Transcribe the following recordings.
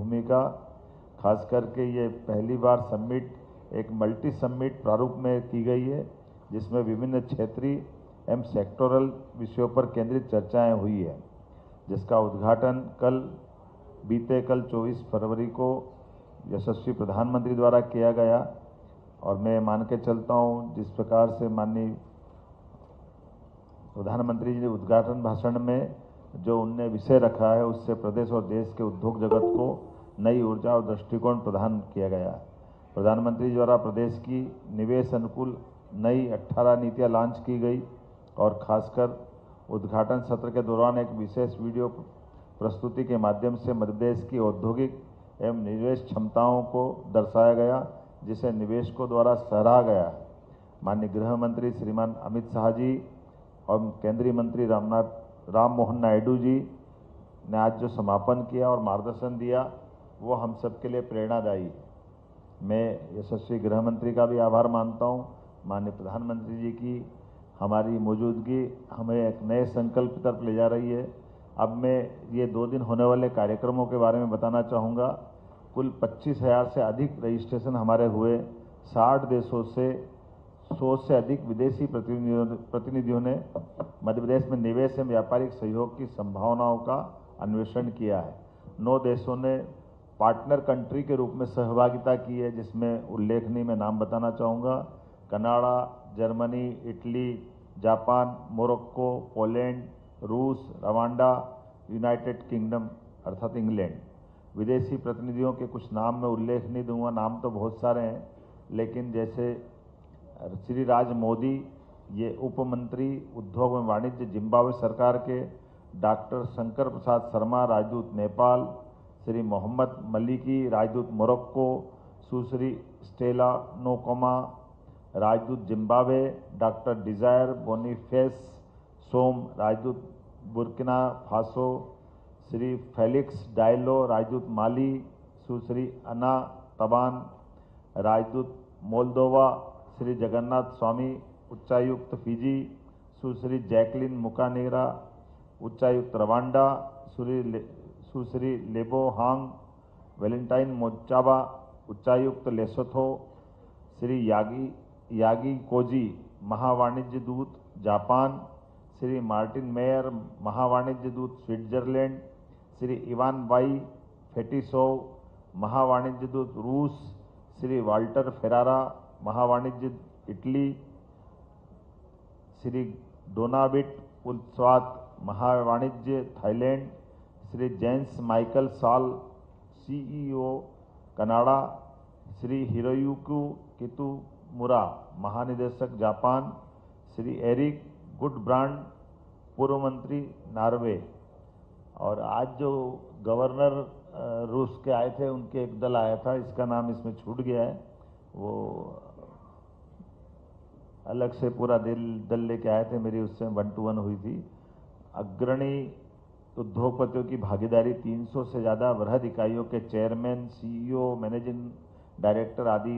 भूमिका, खास करके ये पहली बार समिट एक मल्टी समिट प्रारूप में की गई है, जिसमें विभिन्न क्षेत्रीय एवं सेक्टोरल विषयों पर केंद्रित चर्चाएं हुई है, जिसका उद्घाटन बीते कल 24 फरवरी को यशस्वी प्रधानमंत्री द्वारा किया गया। और मैं मान के चलता हूं, जिस प्रकार से माननीय प्रधानमंत्री जी ने उद्घाटन भाषण में जो उनने विषय रखा है, उससे प्रदेश और देश के उद्योग जगत को नई ऊर्जा और दृष्टिकोण प्रदान किया गया। प्रधानमंत्री द्वारा प्रदेश की निवेश अनुकूल नई 18 नीतियां लॉन्च की गई और खासकर उद्घाटन सत्र के दौरान एक विशेष वीडियो प्रस्तुति के माध्यम से मध्य प्रदेश की औद्योगिक एवं निवेश क्षमताओं को दर्शाया गया, जिसे निवेशकों द्वारा सराहा गया। माननीय गृह मंत्री श्रीमान अमित शाह जी और केंद्रीय मंत्री राम मोहन नायडू जी ने आज जो समापन किया और मार्गदर्शन दिया, वो हम सबके लिए प्रेरणादायी है। मैं यशस्वी गृह मंत्री का भी आभार मानता हूँ। माननीय प्रधानमंत्री जी की हमारी मौजूदगी हमें एक नए संकल्प की तरफ ले जा रही है। अब मैं ये 2 दिन होने वाले कार्यक्रमों के बारे में बताना चाहूँगा। कुल 25,000 से अधिक रजिस्ट्रेशन हमारे हुए। 60 देशों से 100 से अधिक विदेशी प्रतिनिधियों ने मध्य प्रदेश में निवेश एवं व्यापारिक सहयोग की संभावनाओं का अन्वेषण किया है। 9 देशों ने पार्टनर कंट्री के रूप में सहभागिता की है, जिसमें उल्लेखनीय मैं नाम बताना चाहूँगा: Canada, Germany, Italy, Japan, Morocco, Poland, रूस, रवांडा, यूनाइटेड किंगडम अर्थात इंग्लैंड। विदेशी प्रतिनिधियों के कुछ नाम मैं उल्लेख नहीं दूंगा, नाम तो बहुत सारे हैं, लेकिन जैसे श्री राज मोदी, ये उप मंत्री उद्योग एवं वाणिज्य जिम्बाब्वे सरकार के, डॉक्टर शंकर प्रसाद शर्मा, राजदूत नेपाल, श्री मोहम्मद मलिकी, राजदूत मोरक्को, सुश्री स्टेला नोकोमा, राजदूत जिम्बाब्वे, डॉक्टर डिजायर बोनीफेस सोम, राजदूत Burkina Faso, Shri Felix Diallo, राजदूत माली, सुश्री अना तबान, राजदूत मोल्दोवा, श्री जगन्नाथ स्वामी, उच्चायुक्त फिजी, सुश्री जैकलिन मुकानेरा, उच्चायुक्त रवांडा, सुश्री लेबो हांग, वैलेंटाइन मोचाबा, उच्चायुक्त लेसोथो, श्री यागी कोजी, महावाणिज्य दूत जापान, श्री मार्टिन मेयर, महावाणिज्य दूत Switzerland, Shri Ivan Y Fetisov, महावाणिज्य दूत रूस, श्री वाल्टर फेरारा, महावाणिज्य इटली, श्री डोनाबिट पुलस्वात, महावाणिज्य Thailand, Shri James Michael Sall, CEO Canada, Shri Hiroyuki Kitamura, महानिदेशक जापान, श्री एरिक गुडब्रांड, पूर्व मंत्री नॉर्वे। और आज जो गवर्नर रूस के आए थे, उनके एक दल आया था, इसका नाम इसमें छूट गया है, वो अलग से पूरा दल लेके आए थे, मेरी उससे 1-to-1 हुई थी। अग्रणी उद्योगपतियों की भागीदारी, 300 से ज़्यादा वृहद इकाइयों के चेयरमैन, सीईओ, मैनेजिंग डायरेक्टर आदि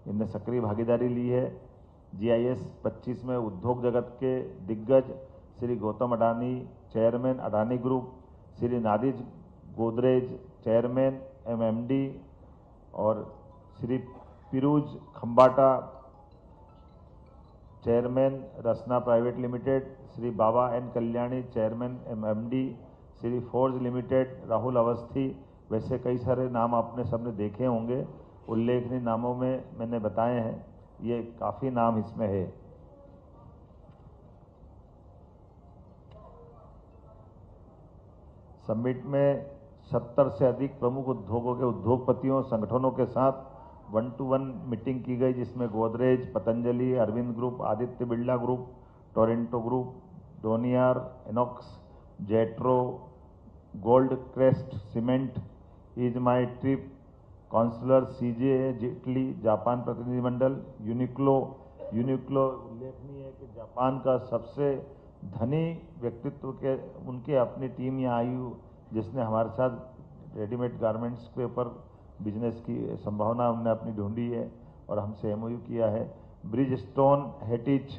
इनने सक्रिय भागीदारी ली है। GIS 25 में उद्योग जगत के दिग्गज Shri Gautam Adani, chairman Adani group, Shri Nadir Godrej, chairman MD, और Shri Piruz Khambata, chairman Rasna private limited, Shri Baba N Kalyani, chairman MD, Shri forge limited Rahul Awasthi. वैसे कई सारे नाम आपने सबने देखे होंगे, उल्लेखनीय नामों में मैंने बताए हैं, ये काफ़ी नाम इसमें है। समिट में 70 से अधिक प्रमुख उद्योगों के उद्योगपतियों संगठनों के साथ 1-to-1 मीटिंग की गई, जिसमें Godrej, Patanjali, Arvind group, Aditya Birla group, Torrent group, Donear, Inox, JETRO, Gold crest cement, EaseMyTrip, counsellor CJ Jaitley, Japan प्रतिनिधिमंडल, यूनिक्लो उल्लेखनीय है कि जापान का सबसे धनी व्यक्तित्व के उनके अपनी टीम यहाँ आई, जिसने हमारे साथ रेडीमेड गारमेंट्स के ऊपर बिजनेस की संभावना हमने अपनी ढूंढी है और हमसे MOU किया है। ब्रिजस्टोन हेटिच,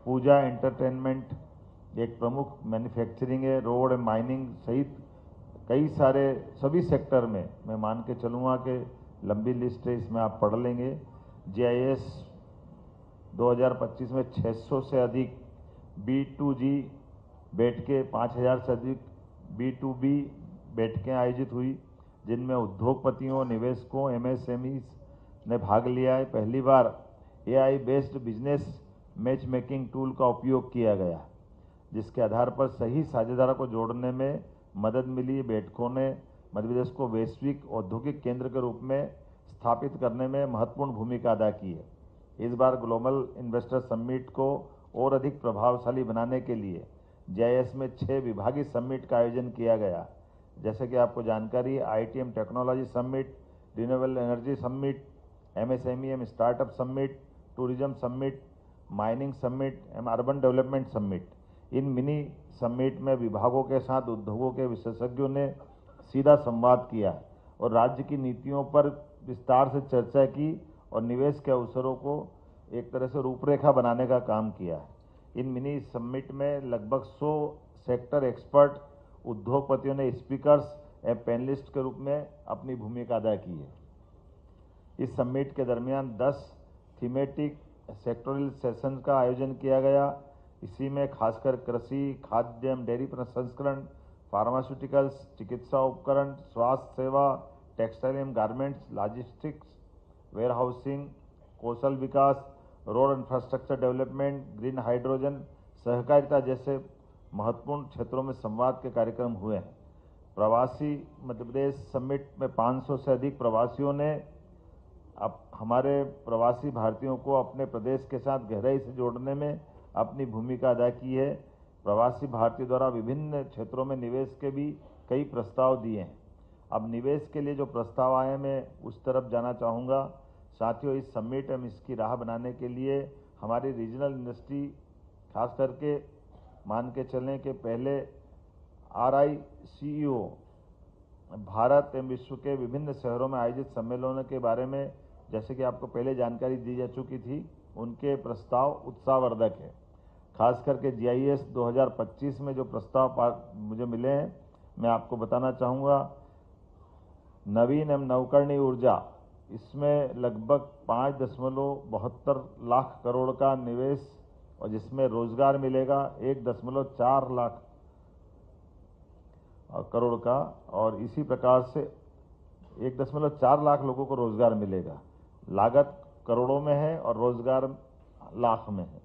पूजा एंटरटेनमेंट एक प्रमुख मैन्युफैक्चरिंग है, रोड माइनिंग सहित कई सारे सभी सेक्टर में मैं मान के चलूँगा कि लंबी लिस्ट है, इसमें आप पढ़ लेंगे। GIS 2025 में 600 से अधिक B2G बैठकें, 5000 से अधिक B2B बैठकें आयोजित हुई, जिनमें उद्योगपतियों, निवेशकों, MSMEs ने भाग लिया है। पहली बार AI based business match making tool का उपयोग किया गया, जिसके आधार पर सही साझेदारों को जोड़ने में मदद मिली। बैठकों ने मध्य प्रदेश को वैश्विक औद्योगिक केंद्र के रूप में स्थापित करने में महत्वपूर्ण भूमिका अदा की है। इस बार ग्लोबल इन्वेस्टर समिट को और अधिक प्रभावशाली बनाने के लिए GIS में 6 विभागीय समिट का आयोजन किया गया। जैसे कि आपको जानकारी है, ITM technology summit, renewable energy summit, MSME startup summit, tourism summit, mining summit एवं अर्बन डेवलपमेंट समिट। इन मिनी समिट में विभागों के साथ उद्योगों के विशेषज्ञों ने सीधा संवाद किया और राज्य की नीतियों पर विस्तार से चर्चा की और निवेश के अवसरों को एक तरह से रूपरेखा बनाने का काम किया है। इन मिनी समिट में लगभग 100 सेक्टर एक्सपर्ट उद्योगपतियों ने स्पीकर्स एवं पैनलिस्ट के रूप में अपनी भूमिका अदा की है। इस समिट के दरमियान 10 थीमेटिक सेक्टोरल सेशन का आयोजन किया गया। इसी में खासकर कृषि, खाद्य एवं डेयरी प्रसंस्करण, फार्मास्यूटिकल्स, चिकित्सा उपकरण, स्वास्थ्य सेवा, टेक्सटाइल एवं गारमेंट्स, लॉजिस्टिक्स, वेयर हाउसिंग, कौशल विकास, road infrastructure development, green hydrogen, सहकारिता जैसे महत्वपूर्ण क्षेत्रों में संवाद के कार्यक्रम हुए हैं। प्रवासी मध्य प्रदेश समिट में 500 से अधिक प्रवासियों ने अब हमारे प्रवासी भारतीयों को अपने प्रदेश के साथ गहराई से जोड़ने में अपनी भूमिका अदा की है। प्रवासी भारतीयों द्वारा विभिन्न क्षेत्रों में निवेश के भी कई प्रस्ताव दिए हैं। अब निवेश के लिए जो प्रस्ताव आए, मैं उस तरफ जाना चाहूँगा। साथियों, इस समिट एवं इसकी राह बनाने के लिए हमारी रीजनल इंडस्ट्री खास करके मान के चलें कि पहले RICEO भारत एवं विश्व के विभिन्न शहरों में आयोजित सम्मेलनों के बारे में जैसे कि आपको पहले जानकारी दी जा चुकी थी, उनके प्रस्ताव उत्साहवर्धक है। खास करके GIS 2025 में जो प्रस्ताव मुझे मिले हैं, मैं आपको बताना चाहूँगा। नवीन एवं नवकरणीय ऊर्जा, इसमें लगभग 5.72 लाख करोड़ का निवेश और जिसमें रोजगार मिलेगा 1.4 लाख करोड़ का, और इसी प्रकार से 1.4 लाख लोगों को रोजगार मिलेगा। लागत करोड़ों में है और रोजगार लाख में है।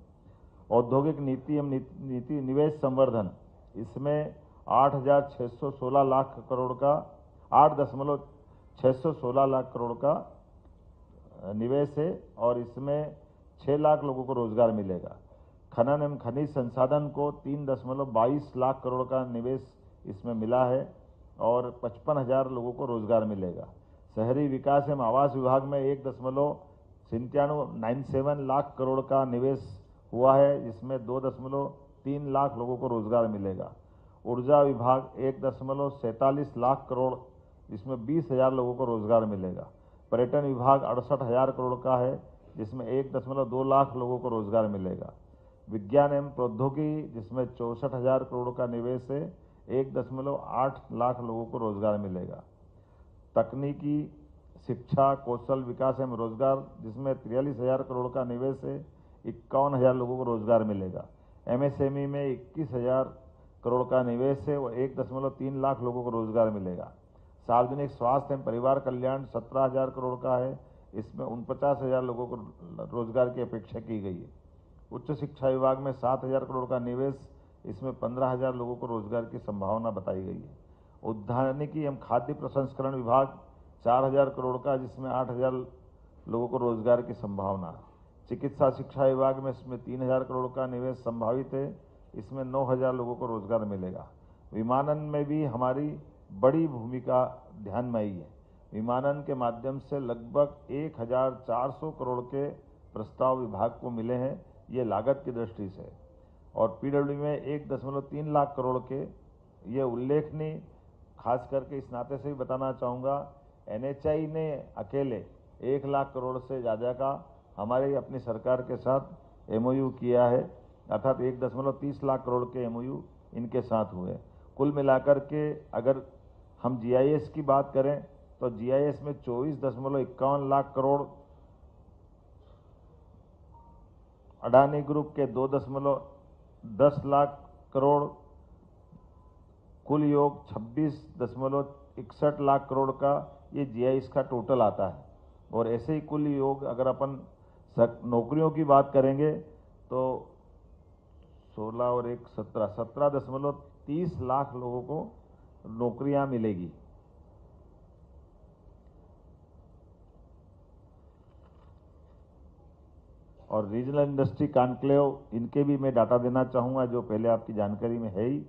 औद्योगिक नीति एवं नीति निवेश संवर्धन, इसमें 8,616 लाख करोड़ का 8.616 लाख करोड़ का निवेश है और इसमें 6 लाख लोगों को रोजगार मिलेगा। खनन एवं खनिज संसाधन को 3.22 लाख करोड़ का निवेश इसमें मिला है और 55,000 लोगों को रोजगार मिलेगा। शहरी विकास एवं आवास विभाग में 1.97 लाख करोड़ का निवेश हुआ है, जिसमें 2.3 लाख लोगों को रोजगार मिलेगा। ऊर्जा विभाग 1.47 लाख करोड़, जिसमें 20,000 लोगों को रोजगार मिलेगा। पर्यटन विभाग 68,000 करोड़ का है, जिसमें 1.2 लाख लोगों को रोजगार मिलेगा। विज्ञान एवं प्रौद्योगिकी, जिसमें 64,000 करोड़ का निवेश है, 1.8 लाख लोगों को रोजगार मिलेगा। तकनीकी शिक्षा, कौशल विकास एवं रोजगार, जिसमें 43,000 करोड़ का निवेश है, 51,000 लोगों को रोजगार मिलेगा। MSME में 21,000 करोड़ का निवेश है, वो 1.3 लाख लोगों को रोजगार मिलेगा। सार्वजनिक स्वास्थ्य एवं परिवार कल्याण 17,000 करोड़ का है, इसमें 49,000 लोगों को रोजगार की अपेक्षा की गई है। उच्च शिक्षा विभाग में 7,000 करोड़ का निवेश, इसमें 15,000 लोगों को रोजगार की संभावना बताई गई है। उद्यानिकी एवं खाद्य प्रसंस्करण विभाग 4,000 करोड़ का, जिसमें 8,000 लोगों को रोजगार की संभावना। चिकित्सा शिक्षा विभाग में इसमें 3,000 करोड़ का निवेश संभावित है, इसमें 9,000 लोगों को रोजगार मिलेगा। विमानन में भी हमारी बड़ी भूमिका ध्यान में आई है। विमानन के माध्यम से लगभग 1,400 करोड़ के प्रस्ताव विभाग को मिले हैं, ये लागत की दृष्टि से, और PWD में 1.3 लाख करोड़ के, ये उल्लेखनीय। खास करके इस नाते से भी बताना चाहूँगा, NHAI ने अकेले 1 लाख करोड़ से ज़्यादा का हमारे अपनी सरकार के साथ MOU किया है, अर्थात 1.30 लाख करोड़ के MOU इनके साथ हुए। कुल मिलाकर के अगर हम जीआईएस की बात करें तो जीआईएस में 24.51 लाख करोड़, अडानी ग्रुप के 2.10 लाख करोड़, कुल योग 26.61 लाख करोड़ का ये जीआईएस का टोटल आता है। और ऐसे ही कुल योग अगर अपन नौकरियों की बात करेंगे तो 16 और 1 17.30 लाख लोगों को नौकरियां मिलेगी। और रीजनल इंडस्ट्री कॉन्क्लेव, इनके भी मैं डाटा देना चाहूँगा जो पहले आपकी जानकारी में है ही।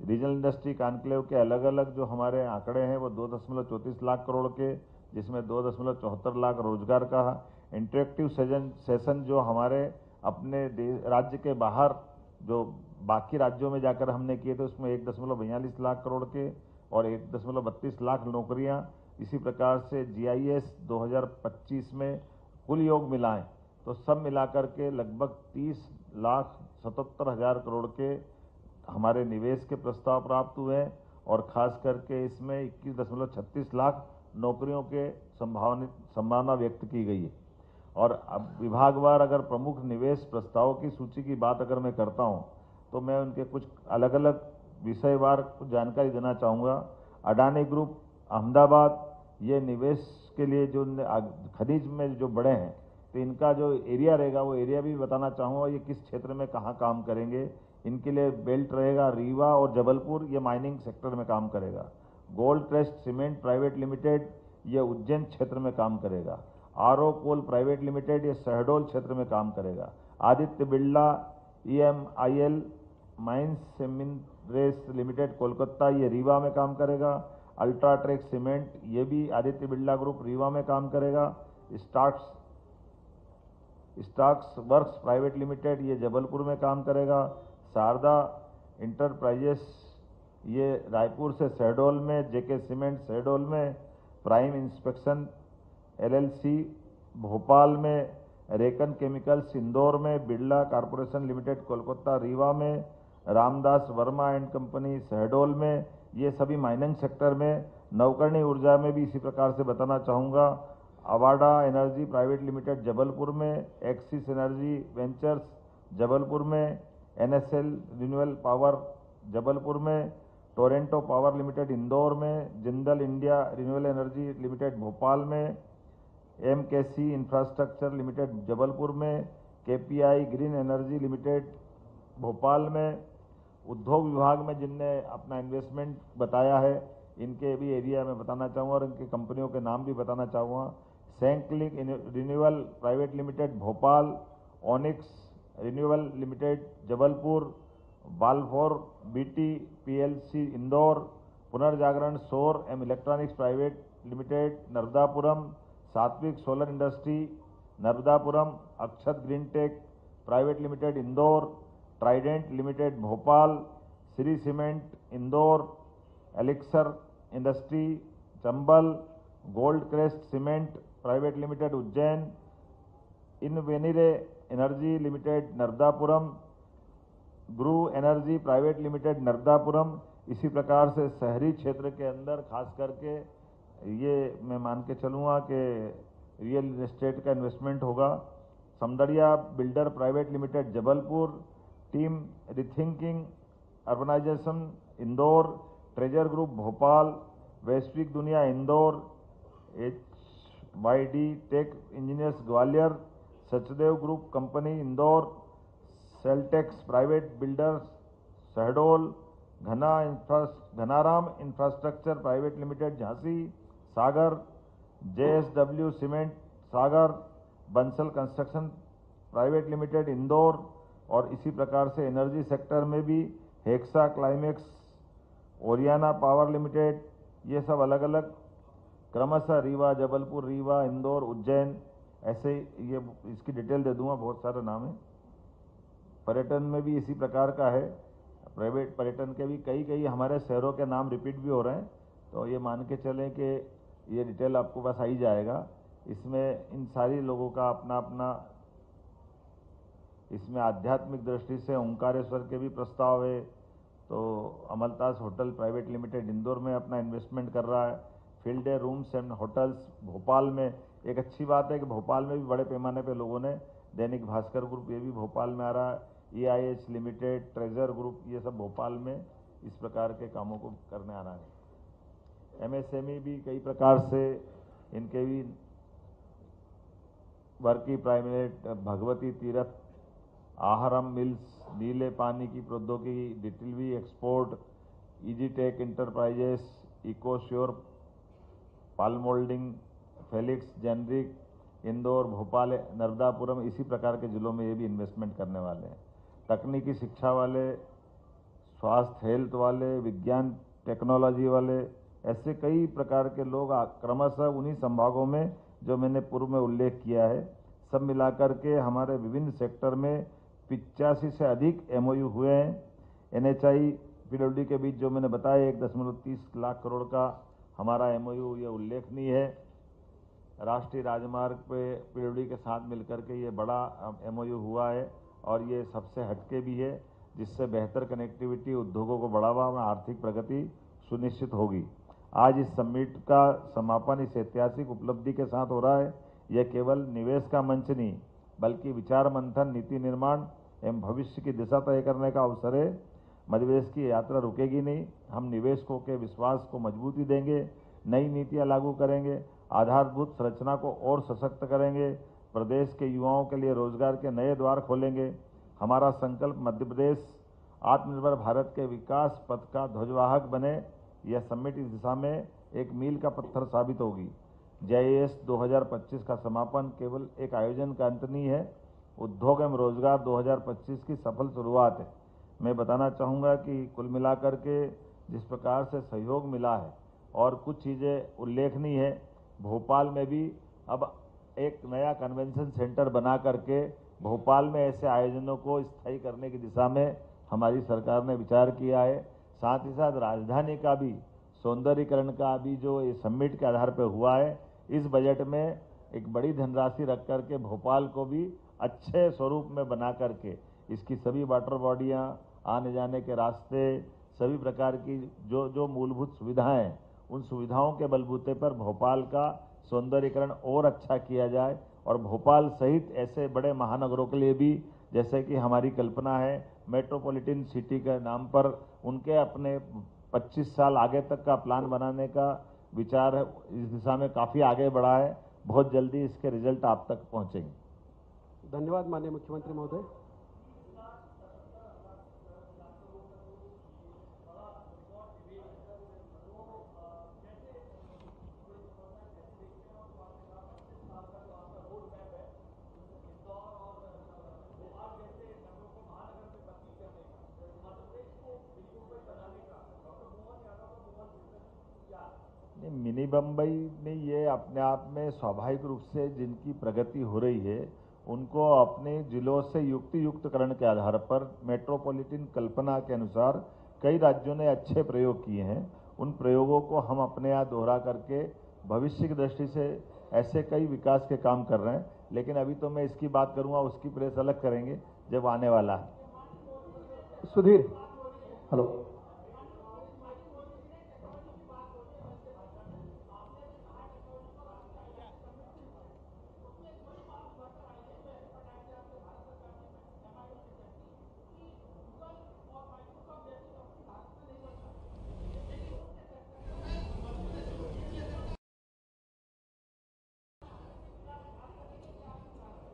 रीजनल इंडस्ट्री कॉन्क्लेव के अलग अलग जो हमारे आंकड़े हैं वो 2.34 लाख करोड़ के, जिसमें 2.74 लाख रोजगार का। इंटरेक्टिव सेशन जो हमारे अपने राज्य के बाहर जो बाकी राज्यों में जाकर हमने किए थे उसमें 1.42 लाख करोड़ के और 1.32 लाख नौकरियां। इसी प्रकार से जीआईएस 2025 में कुल योग मिलाएं तो सब मिलाकर के लगभग 30,77,000 करोड़ के हमारे निवेश के प्रस्ताव प्राप्त हुए हैं और खास करके इसमें 21.36 लाख नौकरियों के संभावना व्यक्त की गई है। और अब विभागवार अगर प्रमुख निवेश प्रस्तावों की सूची की बात अगर मैं करता हूं तो मैं उनके कुछ अलग अलग विषयवार कुछ जानकारी देना चाहूँगा। अडानी ग्रुप अहमदाबाद, ये निवेश के लिए जो खनिज में जो बड़े हैं तो इनका जो एरिया रहेगा वो एरिया भी बताना चाहूँगा, ये किस क्षेत्र में कहाँ काम करेंगे। इनके लिए बेल्ट रहेगा रीवा और जबलपुर, ये माइनिंग सेक्टर में काम करेगा। Gold crest cement private limited, ये उज्जैन क्षेत्र में काम करेगा। आरओ कोल प्राइवेट लिमिटेड, ये शहडोल क्षेत्र में काम करेगा। आदित्य बिरला EMIL माइंस सेमिनरेस लिमिटेड कोलकाता, ये रीवा में काम करेगा। अल्ट्राटेक सीमेंट, ये भी आदित्य बिरला ग्रुप रीवा में काम करेगा। स्टाक्स वर्क्स प्राइवेट लिमिटेड, ये जबलपुर में काम करेगा। शारदा इंटरप्राइजेस, ये रायपुर से शहडोल में। जेके सीमेंट शहडोल में। प्राइम इंस्पेक्शन LLC भोपाल में। रेकन केमिकल्स इंदौर में। बिरला कॉरपोरेशन लिमिटेड कोलकाता रीवा में। रामदास वर्मा एंड कंपनी शहडोल में। ये सभी माइनिंग सेक्टर में। नवकरणीय ऊर्जा में भी इसी प्रकार से बताना चाहूँगा। Avaada energy private limited Jabalpur में। एक्सिस एनर्जी वेंचर्स जबलपुर में। NSL रिन्यूएबल पावर जबलपुर में। टोरेंटो पावर लिमिटेड इंदौर में। Jindal India renewable energy limited Bhopal में। MKC इंफ्रास्ट्रक्चर लिमिटेड जबलपुर में। KPI green energy limited Bhopal में। उद्योग विभाग में जिनने अपना इन्वेस्टमेंट बताया है इनके भी एरिया में बताना चाहूँगा और इनकी कंपनियों के नाम भी बताना चाहूँगा। सैंक्लिक renewable private limited Bhopal. Onyx renewable limited Jabalpur. Balfour BT PLC Indore. पुनर्जागरण सौर एवं electronics private limited Narmadapuram. Satvik solar industry Narmadapuram. Akshat green tech private limited Indore. Trident limited Bhopal. Shri cement Indore. Elixir industry Chambal. Gold crest cement private limited Ujjain. Invenire energy limited Narmadapuram. Grew energy private limited Narmadapuram. इसी प्रकार से शहरी क्षेत्र के अंदर खास करके ये मैं मान के चलूँगा कि रियल एस्टेट का इन्वेस्टमेंट होगा। Samdariya builder private limited Jabalpur. Team rethinking urbanisation Indore. Treasure group Bhopal. वैश्विक दुनिया Indore. HYD tech engineers Gwalior. Sachdev group company Indore. Celtex private builders Shahdol. Ghanaram infrastructure private limited Jhansi Sagar. JSW cement Sagar. Bansal construction private limited Indore. और इसी प्रकार से एनर्जी सेक्टर में भी Hexa climax, Oriana power limited, ये सब अलग अलग क्रमशः रीवा जबलपुर रीवा इंदौर उज्जैन, ऐसे ये इसकी डिटेल दे दूंगा, बहुत सारे नाम है। पर्यटन में भी इसी प्रकार का है। प्राइवेट पर्यटन के भी कई हमारे शहरों के नाम रिपीट भी हो रहे हैं, तो ये मान के चलें कि ये डिटेल आपको पास आ ही जाएगा। इसमें इन सारी लोगों का अपना अपना, इसमें आध्यात्मिक दृष्टि से ओंकारेश्वर के भी प्रस्ताव है। तो अमलताज होटल प्राइवेट लिमिटेड इंदौर में अपना इन्वेस्टमेंट कर रहा है। Field day rooms and hotels Bhopal में, एक अच्छी बात है कि भोपाल में भी बड़े पैमाने पे लोगों ने, दैनिक भास्कर ग्रुप ये भी भोपाल में आ रहा है, EIH लिमिटेड, ट्रेजर ग्रुप, ये सब भोपाल में इस प्रकार के कामों को करने आना है। MSME भी कई प्रकार से इनके भी वर्की प्राइवेट, भगवती तीर्थ, आहारम मिल्स, नीले पानी की प्रौद्योगिकी, डिटिलवी एक्सपोर्ट, ईजीटेक इंटरप्राइजेस, इकोश्योर, पालमोल्डिंग, फेलिक्स जेनरिक, इंदौर, भोपाल, नर्मदापुरम, इसी प्रकार के जिलों में ये भी इन्वेस्टमेंट करने वाले हैं। तकनीकी शिक्षा वाले, स्वास्थ्य हेल्थ वाले, विज्ञान टेक्नोलॉजी वाले, ऐसे कई प्रकार के लोग क्रमशः उन्हीं संभागों में जो मैंने पूर्व में उल्लेख किया है, सब मिलाकर के हमारे विभिन्न सेक्टर में 85 से अधिक MOU हुए हैं। NHI PWD के बीच जो मैंने बताया 1.30 लाख करोड़ का हमारा MOU, ये उल्लेखनीय है। राष्ट्रीय राजमार्ग पे PWD के साथ मिलकर के ये बड़ा MOU हुआ है और ये सबसे हटके भी है, जिससे बेहतर कनेक्टिविटी, उद्योगों को बढ़ावा और आर्थिक प्रगति सुनिश्चित होगी। आज इस समिट का समापन इस ऐतिहासिक उपलब्धि के साथ हो रहा है। यह केवल निवेश का मंच नहीं, बल्कि विचार मंथन, नीति निर्माण एवं भविष्य की दिशा तय करने का अवसर है। मध्य प्रदेश की यात्रा रुकेगी नहीं। हम निवेशकों के विश्वास को मजबूती देंगे, नई नीतियां लागू करेंगे, आधारभूत संरचना को और सशक्त करेंगे, प्रदेश के युवाओं के लिए रोजगार के नए द्वार खोलेंगे। हमारा संकल्प मध्य प्रदेश आत्मनिर्भर भारत के विकास पथ का ध्वजवाहक बने। यह समिट इस दिशा में एक मील का पत्थर साबित होगी। JIS 2025 का समापन केवल एक आयोजन का अंत नहीं है, उद्योग एवं रोजगार 2025 की सफल शुरुआत है। मैं बताना चाहूँगा कि कुल मिलाकर के जिस प्रकार से सहयोग मिला है और कुछ चीज़ें उल्लेखनीय है, भोपाल में भी अब एक नया कन्वेंशन सेंटर बना करके भोपाल में ऐसे आयोजनों को स्थायी करने की दिशा में हमारी सरकार ने विचार किया है। साथ ही साथ राजधानी का भी सौंदर्यीकरण का भी जो इस समिट के आधार पर हुआ है, इस बजट में एक बड़ी धनराशि रख करके भोपाल को भी अच्छे स्वरूप में बना करके इसकी सभी वाटर बॉडियाँ, आने जाने के रास्ते, सभी प्रकार की जो मूलभूत सुविधाएं हैं, उन सुविधाओं के बलबूते पर भोपाल का सौंदर्यीकरण और अच्छा किया जाए और भोपाल सहित ऐसे बड़े महानगरों के लिए भी, जैसे कि हमारी कल्पना है मेट्रोपॉलिटन सिटी के नाम पर, उनके अपने 25 साल आगे तक का प्लान बनाने का विचार है। इस दिशा में काफ़ी आगे बढ़ा है। बहुत जल्दी इसके रिजल्ट आप तक पहुंचेंगे। धन्यवाद माननीय मुख्यमंत्री महोदय। मिनी बम्बई में ये अपने आप में स्वाभाविक रूप से जिनकी प्रगति हो रही है, उनको अपने जिलों से युक्तियुक्तकरण के आधार पर मेट्रोपॉलिटन कल्पना के अनुसार कई राज्यों ने अच्छे प्रयोग किए हैं। उन प्रयोगों को हम अपने यहाँ दोहरा करके भविष्य की दृष्टि से ऐसे कई विकास के काम कर रहे हैं। लेकिन अभी तो मैं इसकी बात करूँगा, उसकी प्रेस अलग करेंगे जब आने वाला है। सुधीर, हेलो।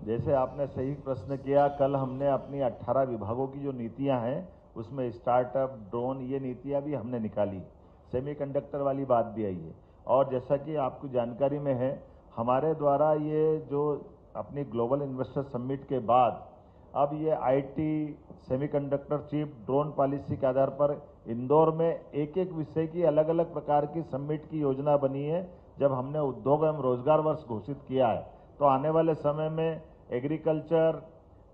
जैसे आपने सही प्रश्न किया, कल हमने अपनी 18 विभागों की जो नीतियां हैं उसमें स्टार्टअप, ड्रोन, ये नीतियां भी हमने निकाली। सेमीकंडक्टर वाली बात भी आई है। और जैसा कि आपको जानकारी में है, हमारे द्वारा ये जो अपनी ग्लोबल इन्वेस्टर समिट के बाद अब ये IT, semiconductor chip, drone policy के आधार पर इंदौर में एक एक विषय की अलग अलग प्रकार की समिट की योजना बनी है। जब हमने उद्योग एवं रोजगार वर्ष घोषित किया है, तो आने वाले समय में एग्रीकल्चर,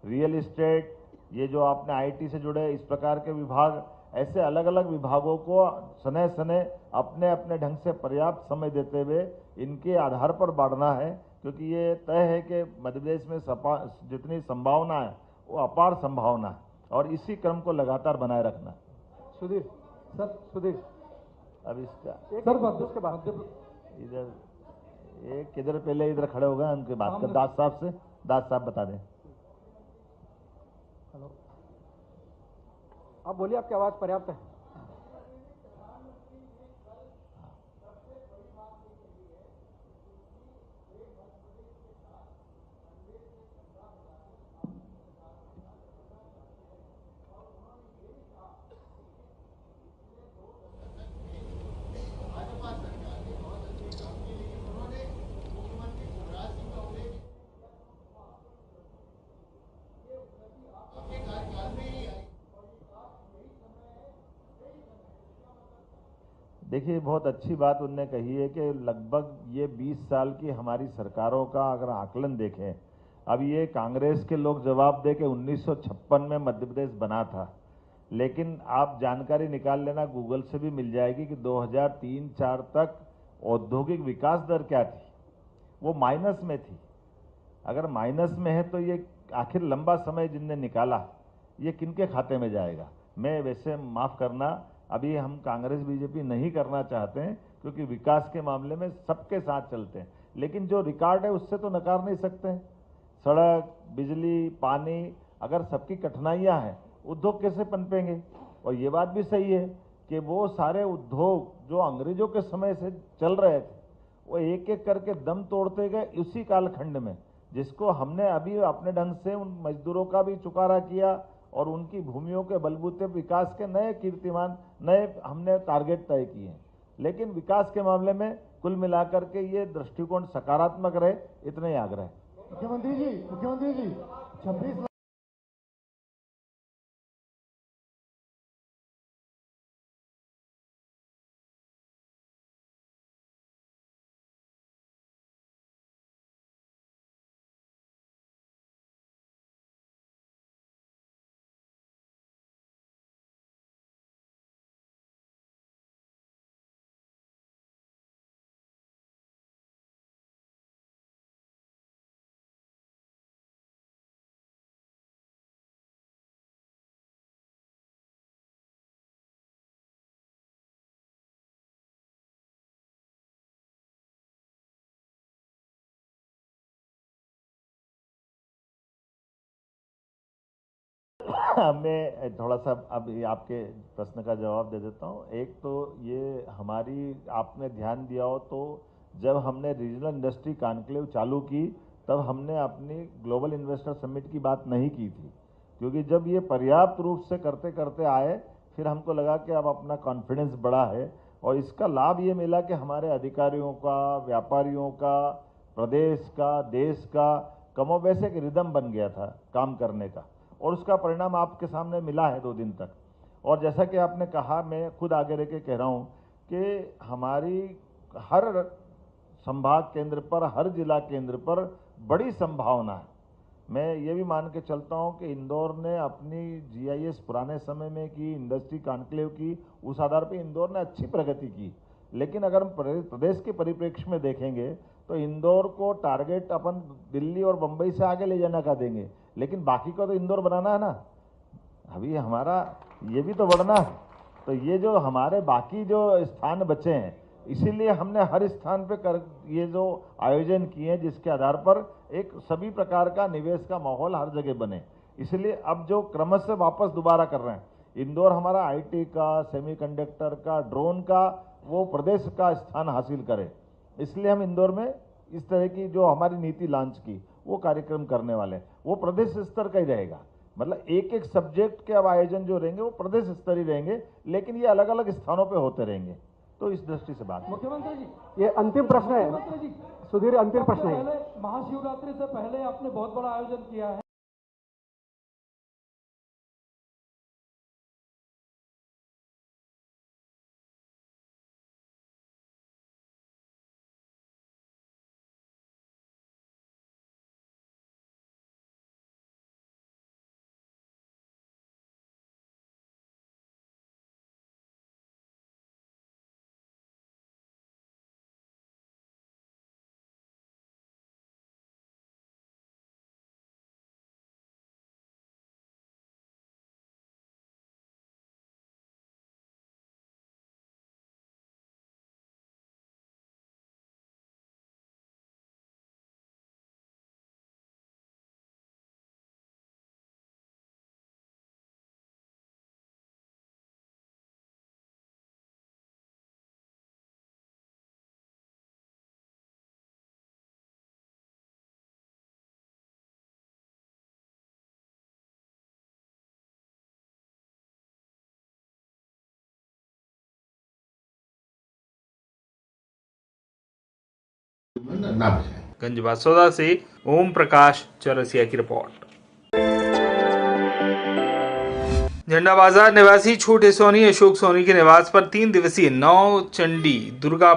रियल एस्टेट, ये जो आपने IT से जुड़े इस प्रकार के विभाग, ऐसे अलग अलग विभागों को सने सने अपने अपने ढंग से पर्याप्त समय देते हुए इनके आधार पर बढ़ना है। क्योंकि ये तय है कि मध्य प्रदेश में जितनी संभावना है वो अपार संभावना है और इसी क्रम को लगातार बनाए रखना है। सुधीर सर, सुधीर अब इसका एक सर, उसके बाद इधर एक इधर पहले इधर खड़े हो गए, उनके बात कर दास साहब से। दास साहब बता दें। हेलो। आप बोलिए, आपकी आवाज पर्याप्त है। देखिए, बहुत अच्छी बात उनने कही है कि लगभग ये 20 साल की हमारी सरकारों का अगर आकलन देखें, अब ये कांग्रेस के लोग जवाब दे के 1956 में मध्य प्रदेश बना था, लेकिन आप जानकारी निकाल लेना, गूगल से भी मिल जाएगी कि 2003-4 तक औद्योगिक विकास दर क्या थी, वो माइनस में थी। अगर माइनस में है तो ये आखिर लंबा समय जिनने निकाला, ये किनके खाते में जाएगा? मैं वैसे माफ करना, अभी हम कांग्रेस बीजेपी नहीं करना चाहते हैं, क्योंकि विकास के मामले में सबके साथ चलते हैं, लेकिन जो रिकॉर्ड है उससे तो नकार नहीं सकते हैं। सड़क, बिजली, पानी, अगर सबकी कठिनाइयां हैं, उद्योग कैसे पनपेंगे? और ये बात भी सही है कि वो सारे उद्योग जो अंग्रेजों के समय से चल रहे थे, वो एक एक करके दम तोड़ते गए उसी कालखंड में, जिसको हमने अभी अपने ढंग से उन मजदूरों का भी चुकारा किया और उनकी भूमियों के बलबूते विकास के नए कीर्तिमान, नए हमने टारगेट तय किए हैं। लेकिन विकास के मामले में कुल मिलाकर के ये दृष्टिकोण सकारात्मक रहे, इतना ही आग्रह। मुख्यमंत्री जी 26मैं थोड़ा सा अब ये आपके प्रश्न का जवाब दे देता हूँ। एक तो ये हमारी, आपने ध्यान दिया हो तो जब हमने रीजनल इंडस्ट्री कॉन्क्लेव चालू की, तब हमने अपनी ग्लोबल इन्वेस्टर समिट की बात नहीं की थी, क्योंकि जब ये पर्याप्त रूप से करते करते आए, फिर हमको लगा कि अब अपना कॉन्फिडेंस बढ़ा है, और इसका लाभ ये मिला कि हमारे अधिकारियों का, व्यापारियों का, प्रदेश का, देश का कमोबेश एक रिदम बन गया था काम करने का, और उसका परिणाम आपके सामने मिला है 2 दिन तक। और जैसा कि आपने कहा, मैं खुद आगे रह के कह रहा हूँ कि हमारी हर संभाग केंद्र पर, हर जिला केंद्र पर बड़ी संभावना है। मैं ये भी मान के चलता हूँ कि इंदौर ने अपनी जीआईएस पुराने समय में की, इंडस्ट्री कॉन्क्लेव की, उस आधार पर इंदौर ने अच्छी प्रगति की। लेकिन अगर हम प्रदेश के परिप्रेक्ष्य में देखेंगे तो इंदौर को टारगेट अपन दिल्ली और बंबई से आगे ले जाना का देंगे, लेकिन बाकी को तो इंदौर बनाना है ना, अभी हमारा ये भी तो बढ़ना है। तो ये जो हमारे बाकी जो स्थान बचे हैं, इसीलिए हमने हर स्थान पे ये जो आयोजन किए हैं, जिसके आधार पर एक सभी प्रकार का निवेश का माहौल हर जगह बने। इसलिए अब जो क्रमश से वापस दोबारा कर रहे हैं, इंदौर हमारा आईटी का, सेमीकंडक्टर का, ड्रोन का, वो प्रदेश का स्थान हासिल करे, इसलिए हम इंदौर में इस तरह की जो हमारी नीति लॉन्च की, वो कार्यक्रम करने वाले हैं। वो प्रदेश स्तर का ही रहेगा, मतलब एक एक सब्जेक्ट के अब आयोजन जो रहेंगे वो प्रदेश स्तरीय रहेंगे, लेकिन ये अलग अलग स्थानों पे होते रहेंगे। तो इस दृष्टि से बात। मुख्यमंत्री जी, ये अंतिम प्रश्न है। मुख्यमंत्री जी, सुधीर, अंतिम प्रश्न है। पहले महाशिवरात्रि से पहले आपने बहुत बड़ा आयोजन किया है। ना बजाएं। गंज बासौदा से ओम प्रकाश चौरसिया की रिपोर्ट। झंडा बाजार निवासी छोटे सोनी अशोक सोनी के निवास पर 3 दिवसीय नौ चंडी दुर्गा